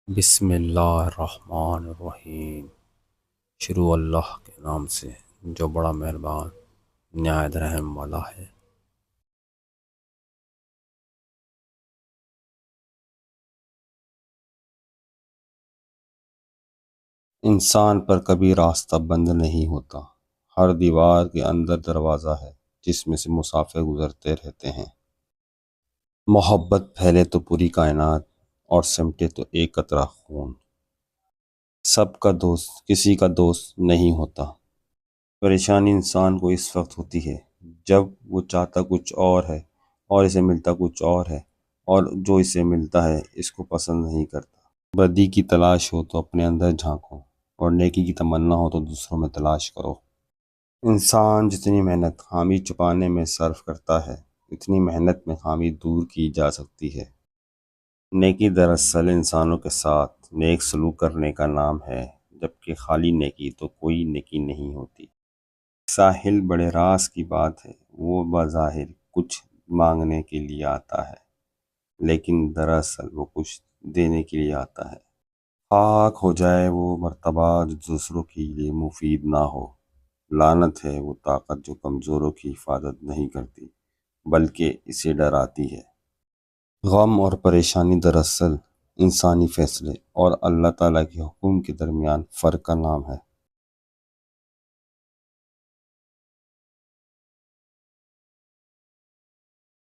بسم اللہ الرحمن الرحیم۔ شروع اللہ کے نام سے جو بڑا مہربان نہایت رحم والا ہے۔ انسان پر کبھی راستہ بند نہیں ہوتا، ہر دیوار کے اندر دروازہ ہے جس میں سے مسافر گزرتے رہتے ہیں۔ محبت پھیلے تو پوری کائنات اور سمٹے تو ایک قطرہ خون۔ سب کا دوست کسی کا دوست نہیں ہوتا۔ پریشانی انسان کو اس وقت ہوتی ہے جب وہ چاہتا کچھ اور ہے اور اسے ملتا کچھ اور ہے، اور جو اسے ملتا ہے اس کو پسند نہیں کرتا۔ بدی کی تلاش ہو تو اپنے اندر جھانکو، اور نیکی کی تمنا ہو تو دوسروں میں تلاش کرو۔ انسان جتنی محنت خامی چھپانے میں صرف کرتا ہے، اتنی محنت میں خامی دور کی جا سکتی ہے۔ نیکی دراصل انسانوں کے ساتھ نیک سلوک کرنے کا نام ہے، جبکہ خالی نیکی تو کوئی نیکی نہیں ہوتی۔ ساحل بڑے راز کی بات ہے، وہ بظاہر کچھ مانگنے کے لیے آتا ہے، لیکن دراصل وہ کچھ دینے کے لیے آتا ہے۔ خاک ہو جائے وہ مرتبہ جو دوسروں کے لیے مفید نہ ہو۔ لعنت ہے وہ طاقت جو کمزوروں کی حفاظت نہیں کرتی بلکہ اسے ڈراتی ہے۔ غم اور پریشانی دراصل انسانی فیصلے اور اللہ تعالیٰ کے حکم کے درمیان فرق کا نام ہے۔